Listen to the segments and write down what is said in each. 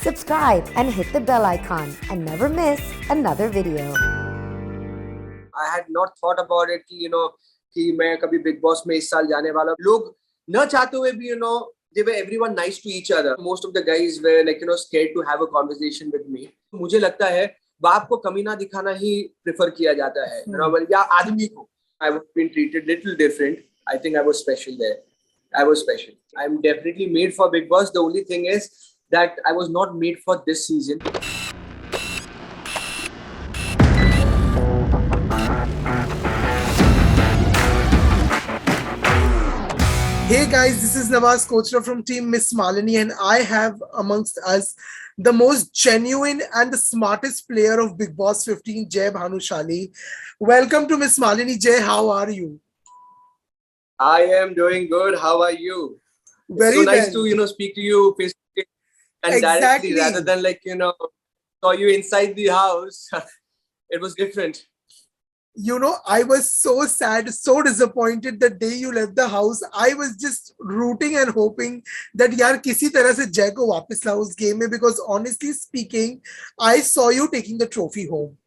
Subscribe and hit the bell icon and never miss another video. I had not thought about it कि मैं कभी big boss में इस साल जाने वाला लोग न चाहते हुए भी they were everyone nice to each other. Most of the guys were like scared to have a conversation with me. मुझे लगता है बाप को कमी ना दिखाना ही प्रेफर किया जाता है या आदमी को. I was been treated little different. I think I was special there. I was special. I'm definitely made for Bigg Boss. The only thing is that I was not made for this season. Hey guys, this is Nawaz Kochra from team MissMalini, and I have amongst us the most genuine and the smartest player of Bigg Boss 15, Bhanushali. Welcome to MissMalini. Jay, how are you? I am doing good. How are you? Very so nice well. to speak to you face to face and directly rather than saw you inside the house. It was different. I was so sad, so disappointed the day you left the house. I was just rooting and hoping that yaar kisi tarah se Jay ko wapas lao us game mein, because honestly speaking, I saw you taking the trophy home.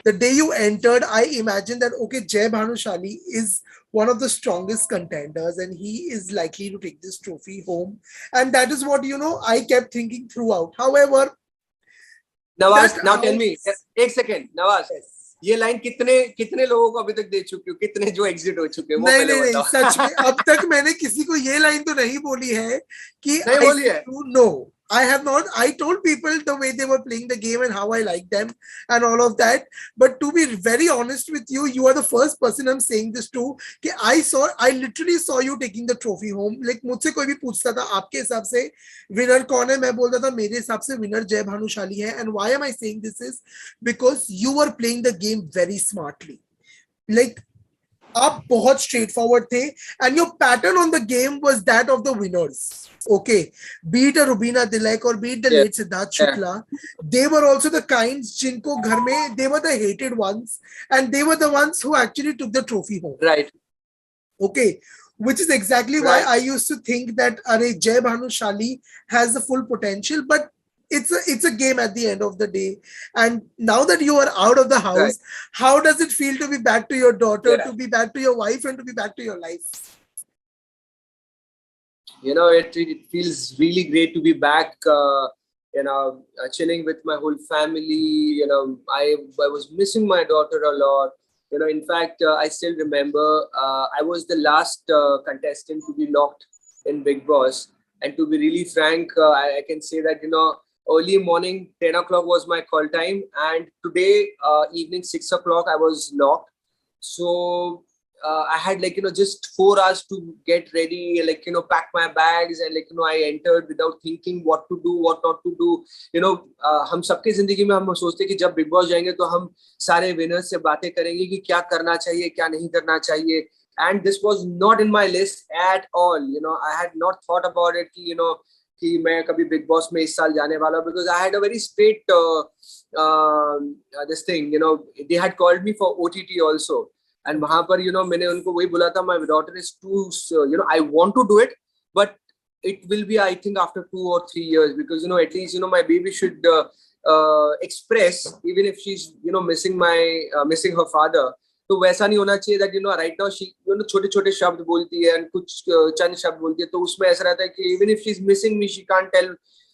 The day you entered, I imagined that, okay, Jay Bhanushali is one of the strongest contenders and he is likely to take this trophy home. And that is what, I kept thinking throughout. However, Nawaz, now tell me, एक second, Nawaz. Yes. ये line कितने लोगों को अभी तक दे चुकी हो, कितने जो एग्जिट हो चुके हैं वो पहले बताओ. नहीं, सच में अब तक मैंने किसी को ये लाइन तो नहीं बोली है कि नहीं बोली है. No, I have not. I told people the way they were playing the game and how I like them and all of that. But to be very honest with you, you are the first person I'm saying this to. कि I literally saw you taking the trophy home. Like मुझसे कोई भी पूछता था आपके हिसाब से winner कौन है, मैं बोलता था मेरे हिसाब से विनर जय भानुशाली है. And why am I saying this is because you were playing the game very smartly. Like आप बहुत straightforward थे and your pattern on the game was that of the winners. Okay, be it a Rubina Dilek or be it the late Siddharth Shukla, they were also the kinds जिनको घर में they were the hated ones and they were the ones who actually took the trophy home. Right. Okay, which is exactly why I used to think that Jay Bhanushali has the full potential, but it's a game at the end of the day. And now that you are out of the house, how does it feel to be back to your daughter, to be back to your wife, and to be back to your life? It feels really great to be back, chilling with my whole family. I was missing my daughter a lot. In fact, I still remember I was the last contestant to be locked in Bigg Boss. And to be really frank, I can say that, early morning, 10 o'clock was my call time. And today, evening, 6 o'clock, I was locked. So I had just 4 hours to get ready, pack my bags. And I entered without thinking what to do, what not to do. हम सबके जिंदगी में हम सोचते हैं कि जब big boss जाएंगे तो हम सारे विनर्स से बातें करेंगे कि क्या करना चाहिए, क्या नहीं करना चाहिए. And this was not in my list at all. I had not thought about it कि मैं कभी बिग बॉस में इस साल जाने वाला, because I had a very straight this thing, they had called me for OTT also. And वहाँ पर मैंने उनको वही बोला था, my daughter is too, I want to do it, but it will be, I think, after 2 or 3 years, because at least my baby should express, even if she's missing her father. तो वैसा नहीं होना चाहिए that right now she छोटे-छोटे शब्द बोलती है and कुछ चंद शब्द बोलती है, तो उसमें ऐसा रहता है कि even if she's missing me, she can't tell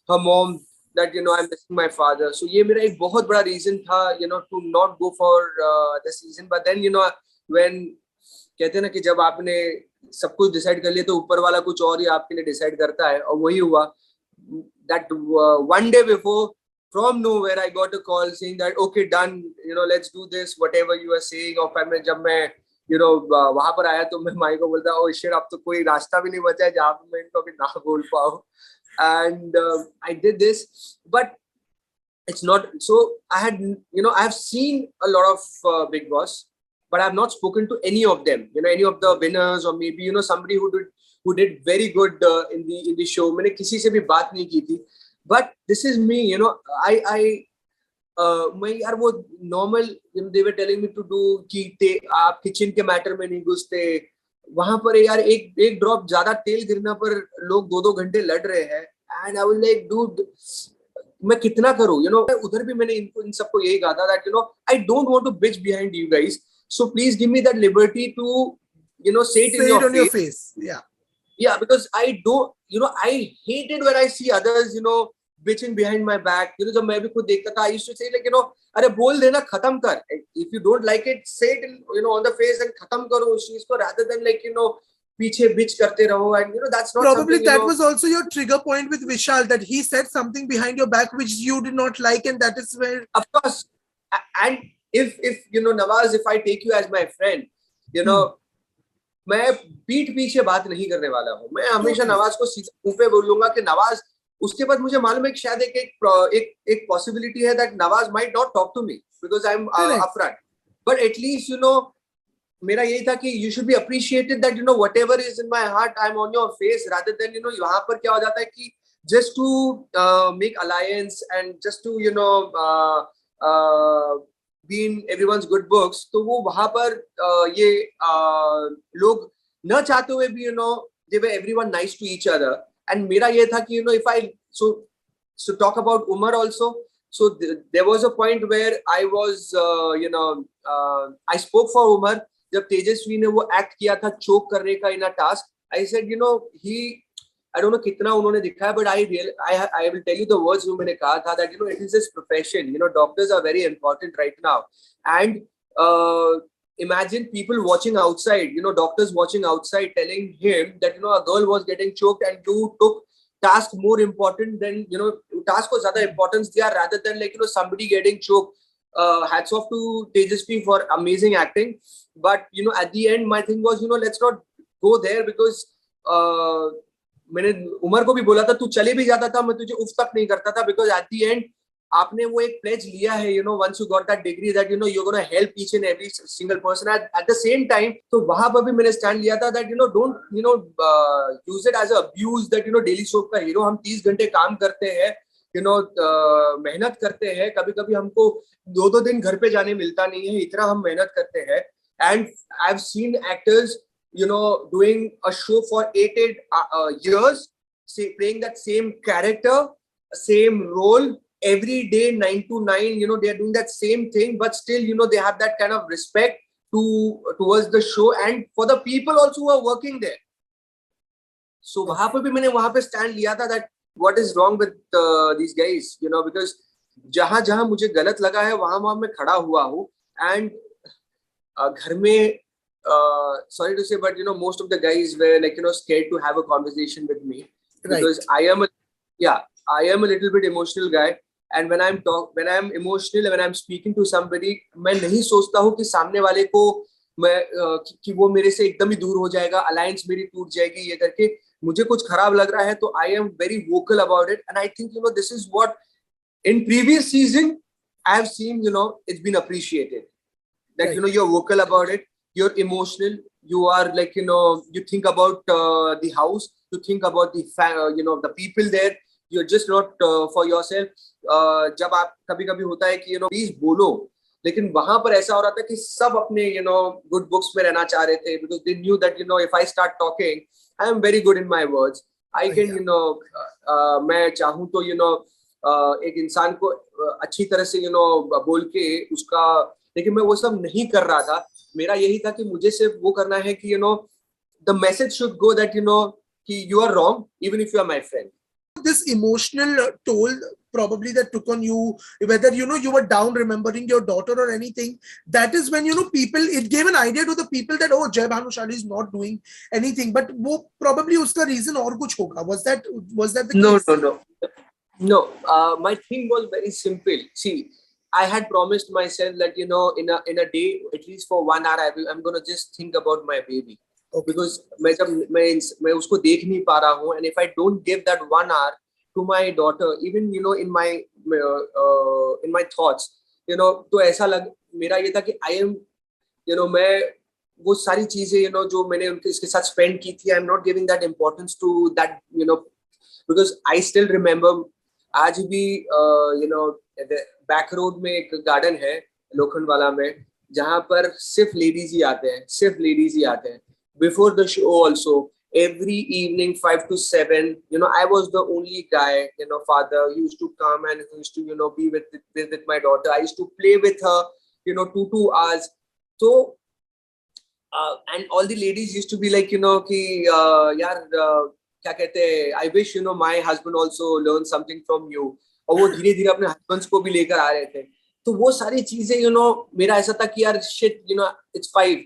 her mom that I'm missing my father. So ये मेरा एक बहुत बड़ा reason था to not go for the season. But then when कहते हैं ना कि जब आपने सब कुछ डिसाइड कर लिया तो ऊपर वाला कुछ और ही आपके लिए डिसाइड करता है, और वही हुआ. That one day before, from nowhere, I got a call saying that okay, done, let's do this, whatever you are saying. और फिर जब मैं वहां पर आया तो मैं माई को बोलता, oh shit, अब तो कोई रास्ता भी नहीं बचा है जहाँ पे मैं इनको अभी ना बोल पाऊँ. And I did this, but it's not so. I have seen a lot of Bigg Boss, but I have not spoken to any of them. Any of the winners, or maybe somebody who did very good in the show. मैंने किसी से भी बात नहीं की थी. But this is me, मैं यार वो normal, they were telling me to do कि आप किचन के मैटर में नहीं घुसते. वहां पर यार एक ड्रॉप ज्यादा तेल गिरना पर लोग 2-2 घंटे लड़ रहे हैं. And I was like, dude, मैं कितना करूं, उधर भी मैंने इनको इन सबको यही कहा था that I don't want to bitch behind you guys, so please give me that liberty to say it in Say your it on your face. face. Yeah. Yeah, because I don't, I hate it when I see others, bitching behind my back. जब मैं भी खुद देखता था, I used to say like, अरे बोल देना, खत्म कर. If you don't like it, say it, on the face and खत्म करो उस चीज को, rather than like, पीछे bitch करते रहो. And that's not probably something, that was also your trigger point with Vishal, that he said something behind your back which you did not like, and that is where. Of course. And if Nawaz, if I take you as my friend, मैं पीठ पीछे बात नहीं करने वाला हूँ. मैं हमेशा नवाज को सीधे मुंह पे बोलूंगा कि नवाज, उसके बाद मुझे मालूम है कि शायद एक पॉसिबिलिटी है that Nawaz might not talk to me because I'm upfront, but at least मेरा यही था कि you should be appreciated that whatever is in my heart I'm on your face, rather than यहाँ पर क्या हो जाता है कि just to make alliance and just to be in everyone's good books, तो वो वहां पर ये लोग न चाहते हुए भी they were everyone nice to each other. And मेरा ये था कि if I so talk about Umar also, so there was a point where I was I spoke for Umar जब तेजस्वी ने वो एक्ट किया था चोक करने का in a task. I said he, I don't know कितना उन्होंने दिखाया, but I will tell you the words जो मैंने कहा था that it is his profession. Doctors are very important right now, and imagine people watching outside, doctors watching outside telling him that a girl was getting choked and you took task more important than task को ज़्यादा importance दिया rather than like somebody getting choked. Hats off to Tejasvi for amazing acting, but at the end my thing was let's not go there because मैंने उमर को भी बोला था तू चले भी जाता था मैं तुझे उफ तक नहीं करता था, because at the end आपने वो एक pledge लिया है once you got that degree that you're going to help each and every single person at the same time. तो वहां पर भी मैंने stand लिया था that don't use it as a abuse that daily soap का हीरो हम 30 घंटे काम करते हैं, मेहनत करते हैं, कभी कभी हमको 2 दिन घर पे जाने मिलता नहीं है, इतना हम मेहनत करते हैं. And I've seen actors doing a show for 8 years, playing that same character, same role every day, 9 to 9. They are doing that same thing, but still, they have that kind of respect towards the show and for the people also who are working there. So, वहाँ पर भी मैंने वहाँ पे stand लिया था that what is wrong with these guys, because जहाँ मुझे गलत लगा है वहाँ मैं खड़ा हुआ हूँ. And घर में sorry to say, but most of the guys were like scared to have a conversation with me, because I am a little bit emotional guy, and when I'm emotional, when I'm speaking to somebody, मैं नहीं सोचता हूँ कि सामने वाले को मैं कि वो मेरे से एकदम ही दूर हो जाएगा, अलायंस मेरी टूट जाएगी, ये करके मुझे कुछ खराब लग रहा है तो I am very vocal about it. And I think this is what in previous season I have seen it's been appreciated that you're vocal about it. You're emotional. You are like you think about the house. You think about the the people there. You're just not for yourself. जब आप कभी होता है कि please बोलो, लेकिन वहां पर ऐसा हो रहा था कि सब अपने good books में रहना चाह रहे थे, because they knew that if I start talking, I am very good in my words. I can मैं चाहूँ तो एक इंसान को अच्छी तरह से बोल के उसका, लेकिन मैं वो सब नहीं कर रहा था. मेरा यही था कि मुझे सिर्फ वो करना है कि the message should go that कि you are wrong even if you are my friend. This emotional toll probably that took on you, whether you were down remembering your daughter or anything, that is when people, it gave an idea to the people that Jai Bhanushali is not doing anything, but wo probably uska reason aur kuch hoga. Was that the case? No. My thing was very simple. See, I had promised myself that in a day, at least for 1 hour, I'm gonna just think about my baby. Okay. Because मैं उसको देख नहीं पा रहा हूँ, and if I don't give that 1 hour to my daughter, even in my thoughts, तो ऐसा मेरा ये था कि I am मैं वो सारी चीजें जो मैंने इसके साथ spend की थी, I'm not giving that importance to that because I still remember आज भी बैक रोड में एक गार्डन है लोखंडवाला में, जहाँ पर सिर्फ लेडीज ही आते हैं. Before the show also, every evening 5 to 7. I was the only guy, father used to come and he used to, be with my daughter. I used to play with her, 2 hours. So, and all the ladies used to be like, ki, yaar, kya kehte hai, I wish, my husband also learned something from you. और वो धीरे धीरे अपने husbands को भी लेकर आ रहे थे. तो वो सारी चीजें मेरा ऐसा था कि यार शिट इट्स 5.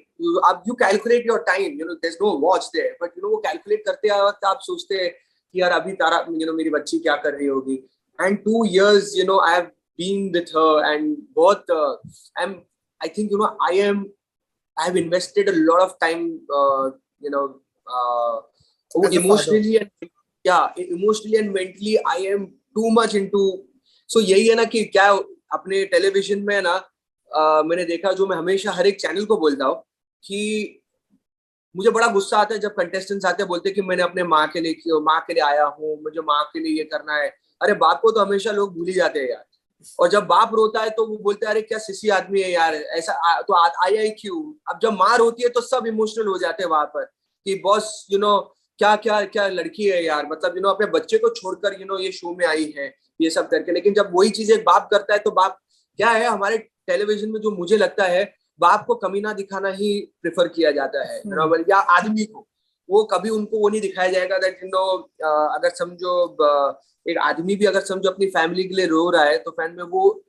अब you calculate your time, there is no watch there, but वो कैलकुलेट करते वक्त आप सोचते हैं कि यार अभी तारा मेरी बच्ची क्या कर रही होगी. And 2 years I have been with her and बहुत I think I have invested a lot of time emotionally and mentally. I am too much into. So यही है ना कि क्या अपने टेलीविजन में ना मैंने देखा, जो मैं हमेशा हर एक चैनल को बोलता हूँ कि मुझे बड़ा गुस्सा आता है जब कंटेस्टेंट्स आते हैं बोलते हैं कि मैंने अपने माँ के लिए आया हूँ, मुझे माँ के लिए ये करना है. अरे बाप को तो हमेशा लोग भूल ही जाते हैं यार. और जब बाप रोता है तो वो बोलते हैं अरे क्या सिसी आदमी है यार, ऐसा तो आया ही क्यों. अब जब माँ रोती है तो सब इमोशनल हो जाते हैं वहां पर कि बॉस क्या क्या क्या लड़की है यार, मतलब अपने बच्चे को छोड़कर ये शो में आई है ये सब करके. लेकिन जब वही चीज एक बाप करता है तो बाप क्या है, हमारे टेलीविजन में जो मुझे लगता है बाप को कमीना दिखाना ही प्रेफर किया जाता है, या आदमी को. वो कभी उनको वो नहीं दिखाया जाएगा दैट अगर समझो एक आदमी भी अगर समझो अपनी फैमिली के लिए रो रहा है तो फैन में वो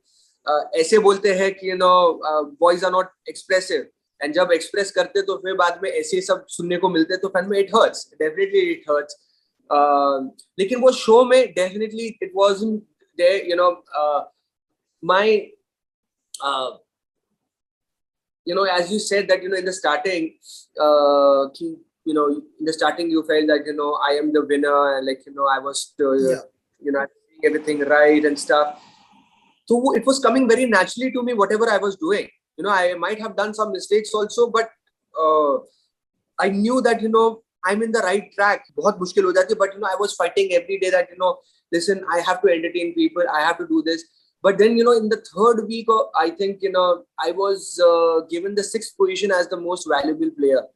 ऐसे बोलते हैं कि boys are not expressive. And जब एक्सप्रेस करते तो फिर बाद में ऐसे सब सुनने को मिलते तो फैन में it hurts, definitely it hurts. लेकिन वो शो में definitely it wasn't there. My as you said that in the starting in the starting you felt that I am the winner and like I was doing everything right and stuff. So it was coming very naturally to me whatever I was doing. I might have done some mistakes also, but I knew that I'm in the right track. बहुत मुश्किल हो जाती, but I was fighting every day that listen, I have to entertain people, I have to do this. But then in the 3rd week I think I was given the 6th position as the most valuable player.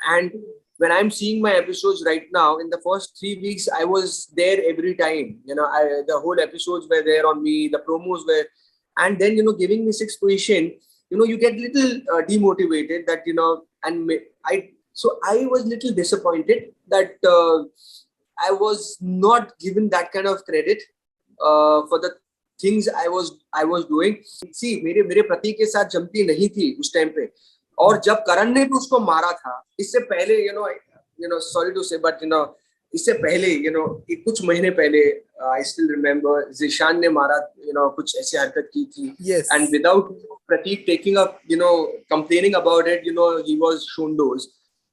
And when I'm seeing my episodes right now, in the first 3 weeks I was there every time. The whole episodes were there on me, the promos were, and then giving me 6th position, you get little demotivated that and I was little disappointed that I was not given that kind of credit for the things I was doing. See, मेरे पति के साथ जमती नहीं थी उस time पे, और जब करण ने भी उसको मारा था इससे पहले sorry to say but इससे पहले कुछ महीने पहले I still remember ज़ीशान ने मारा कुछ ऐसी हरकत की थी. Yes. And without Prateek taking up complaining about it, he was shown those.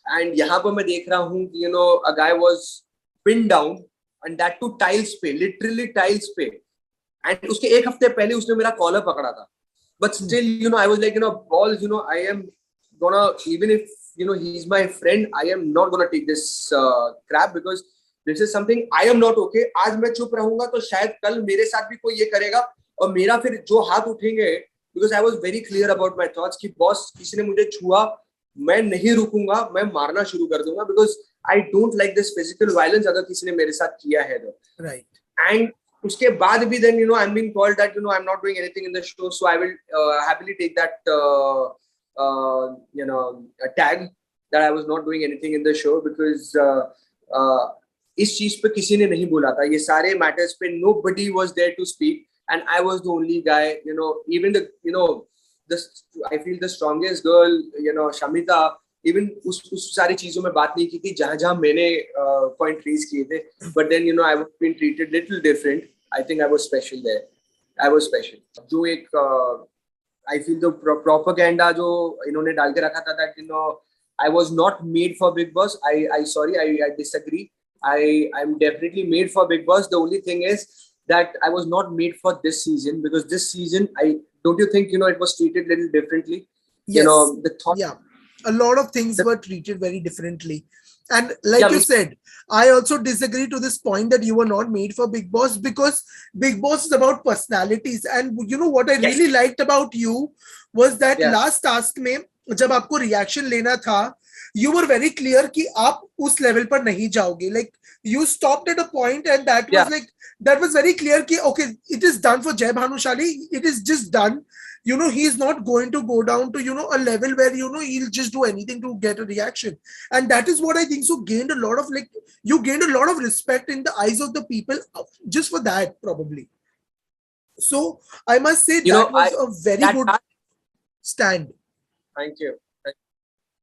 And यहाँ पर मैं देख रहा हूँ कि a guy was pinned down and that to tiles पे, literally tiles पे. And उसके एक हफ्ते पहले उसने मेरा कॉलर पकड़ा था. But still I was like balls, I am gonna, even if he's my friend, I am not gonna take this crap because this is something I am not okay. आज मैं चुप रहूंगा तो शायद कल मेरे साथ भी कोई ये करेगा और मेरा फिर जो हाथ उठेंगे, because I was very clear about my thoughts कि बॉस किसी ने मुझे छुआ मैं नहीं रुकूंगा, मैं मारना शुरू कर दूंगा because I don't like this physical violence अगर किसी ने मेरे साथ किया है तो. Right. And उसके बाद भी then I'm being told that I'm not doing anything in the show, so I will happily take that a tag that I was not doing anything in the show because इस चीज पे किसी ने नहीं बोला था. ये सारे matters पे nobody was there to speak and I was the only guy. Even the I feel the strongest girl, Shamita, even उस सारी चीजों में बात नहीं की थी जहाँ मैंने point raise किए थे. But then I was being treated little different. I think I was special there. I was special. जो एक I feel the propaganda जो इन्होंने डाल के रखा था that I was not made for Bigg Boss. I disagree. I'm definitely made for Bigg Boss. The only thing is that I was not made for this season because this season don't you think it was treated a little differently? Yes. The thought. Yeah, a lot of things were treated very differently. And like you said, I also disagree to this point that you were not made for Bigg Boss because Bigg Boss is about personalities. And what I really liked about you was that last task mein जब आपको reaction लेना था, you were very clear कि आप उस level पर नहीं जाओगे. Like you stopped at a point, and that was Yeah. like, that was very clear कि okay, it is done for Jai Bhanushali. It is just done. You know, he is not going to go down to, you know, a level where, you know, he'll just do anything to get a reaction. And that is what I think so gained a lot of, like, you gained a lot of respect in the eyes of the people just for that, probably. So I must say that was a very good stand. Thank you.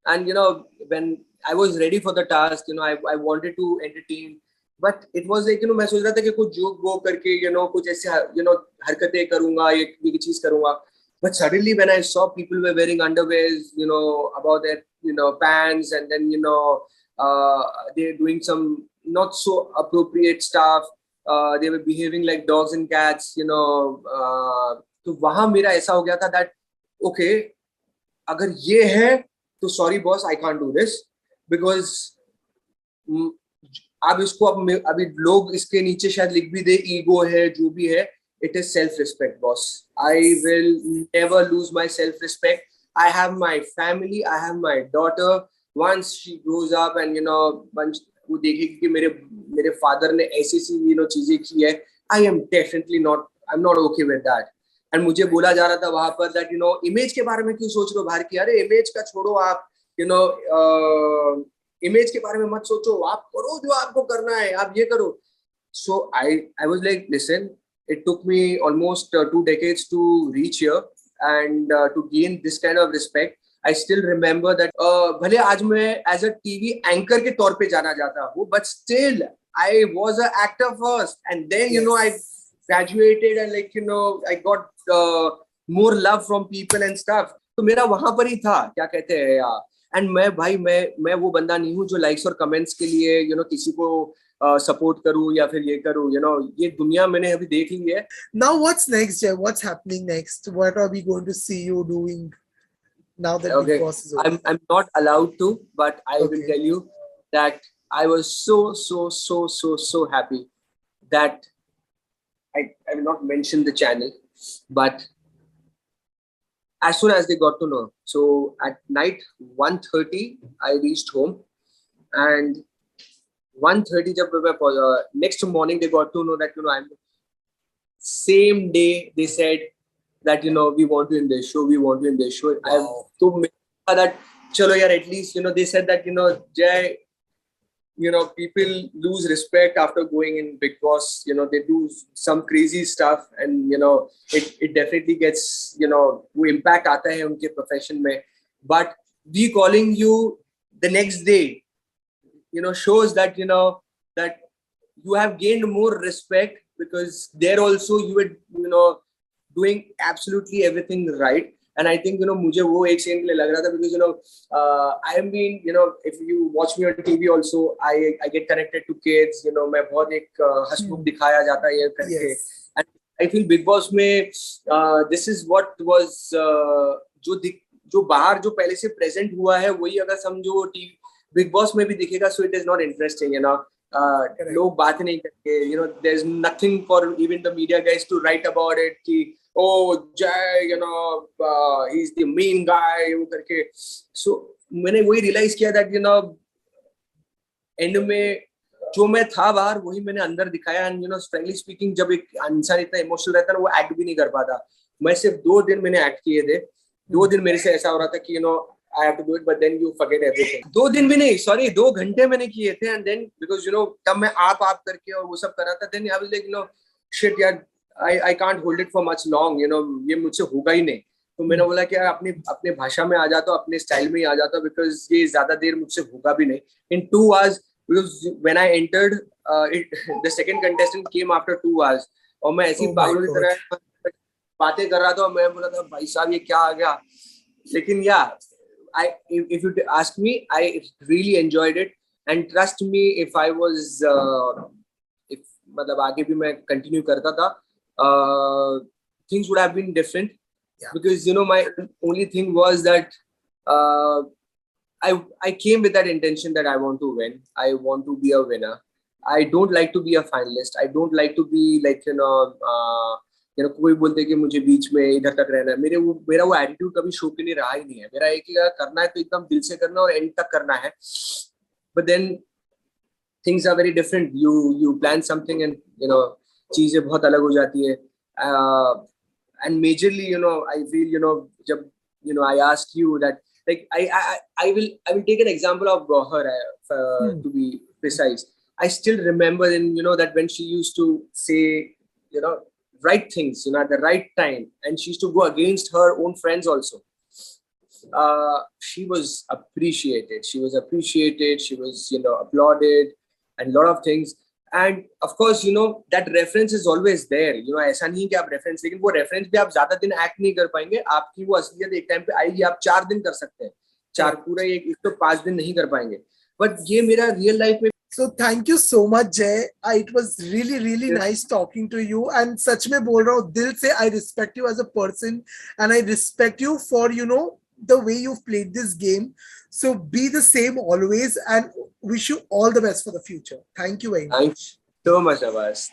And you know, when I was ready for the task, you know, I wanted to entertain, but it was like, you know, मैं सोच रहा था कि कुछ joke वो करके, you know, कुछ ऐसे, you know, हरकतें करूँगा, ये चीज करूँगा. But suddenly when I saw people were wearing underwears, you know, about their, you know, pants, and then, you know, they're doing some not so appropriate stuff. They were behaving like dogs and cats, you know. तो वहाँ मेरा ऐसा हो गया था that, okay, अगर ये है तो sorry boss, I can't do this, because अब इसको अभी लोग इसके नीचे शायद लिख भी दे, ईगो है, जो भी है, it is self-respect, boss. I will never lose my self-respect. I have my family, I have my daughter. Once she grows up and, you know, वो देखेगी कि मेरे फादर ने ऐसी you know, चीजें की है, I am definitely not, I'm not okay with that. And मुझे बोला जा रहा था वहां पर that, you know, इमेज के बारे में क्यों सोच रहे हो बाहर की, अरे इमेज का छोड़ो आप, you know, इमेज के बारे में मत सोचो, आप करो जो आपको करना है, आप ये करो. So I was like, listen, it took me almost 2 decades to reach here and to gain this kind of respect. I still remember that भले आज मैं as a TV anchor के तौर पे जाना जाता हूँ, but still I was an actor first, and then, you know, I graduated and, like, you know, I got more love from people and stuff. तो मेरा वहां पर ही था, क्या कहते हैं यार. एंड मैं वो बंदा नहीं हूँ जो लाइक्स और कमेंट्स के लिए, यू नो, किसी को सपोर्ट करूँ या फिर ये करूँ, यू नो, ये दुनिया मैंने अभी देख ली है. Now what's next, Jay? What's happening next? What are we going to see you doing now that Bigg Boss is over? I'm not allowed to, but I will tell you that I was so happy that I will not mention the channel, but as soon as they got to know, so at night 1:30 I reached home, and 1:30 next morning they got to know that, you know, I'm same day they said that, you know, we want you in this show, we want you in this show. Wow. So that chalo yaar, at least, you know, they said that, you know, Jai, you know, people lose respect after going in Bigg Boss. You know, they do some crazy stuff, and, you know, it definitely gets, you know, वो impact आता है उनके profession में. But we calling you the next day, you know, shows that, you know, that you have gained more respect, because there also you were, you know, doing absolutely everything right. And I think, you know, मुझे वो एक scene के लिए लग रहा था, because, you know, I am being, you know, if you watch me on TV also, I get connected to kids, you know, मैं बहुत एक हंसमुख दिखाया जाता है ये करके. And I feel Bigg Boss में this is what was जो बाहर जो पहले से present हुआ है, वही अगर समझो TV Bigg Boss में भी दिखेगा, so it is not interesting, you know. लोग बात नहीं करके, you know, there's nothing for even the media guys to write about it कि oh Jai, you know, he's the mean guy वो करके. So मैंने वही realize किया that, you know, end में जो मैं था बाहर वही मैंने अंदर दिखाया. And, you know, frankly speaking, जब एक इंसान इतना इमोशनल रहता है ना, वो एक्ट भी नहीं कर पाता. मैं सिर्फ 2 दिन मैंने एक्ट किए थे. 2 दिन मेरे से ऐसा हो रहा था कि, you know, I have to do it, but then you forget everything. 2 दिन भी नहीं, sorry, 2 घंटे मैंने किए थे. And then, because, you know, तब मैं आप करके और वो सब कर रहा था, then I was like, you know, shit यार, I can't hold it for much long, you know, ये मुझसे होगा ही नहीं. तो मैंने बोला कि अपने भाषा में आ जाता, अपने स्टाइल में ही आ जाता, because ये ज्यादा देर मुझसे होगा भी नहीं. In 2 hours, because when I entered, the second contestant came after 2 hours, और मैं ऐसी पागलों की तरह बातें कर रहा था, और मैं बोला था भाई साहब ये क्या आ गया. लेकिन if you ask me, I really enjoyed it, and trust me, if I was if मतलब आगे भी मैं continue करता था, things would have been different. Because, you know, my only thing was that I came with that intention that I want to win. I want to be a winner. I don't like to be a finalist. I don't like to be like, you know, कोई बोलते कि मुझे बीच में इधर तक रहना है, मेरा वो एटीट्यूड कभी शो के लिए रहा ही नहीं है. मेरा एक ही करना है तो एकदम दिल से करना और एंड तक करना है. But then things are very different. You plan something and चीजें बहुत अलग हो जाती है. And majorly I feel जब I asked you that, like I will take an example of her, to be precise. I still remember that when she used to say right things at the right time, and she used to go against her own friends also. She was appreciated. She was applauded and a lot of things. And of course that reference is always there. ऐसा नहीं कि आप reference, लेकिन वो reference भी आप ज्यादा दिन act नहीं कर पाएंगे. आपकी वो असलियत एक टाइम पे आएगी. आप 4 दिन कर सकते हैं, 4 पूरा एक तो 5 दिन नहीं कर पाएंगे. But ये मेरा real life में. So thank you so much, Jay. It was really nice talking to you. And सच में बोल रहा हूँ दिल से, I respect you as a person, and I respect you for the way you've played this game. So be the same always, and wish you all the best for the future. Thank you very much. Thanks so much, Nawaz.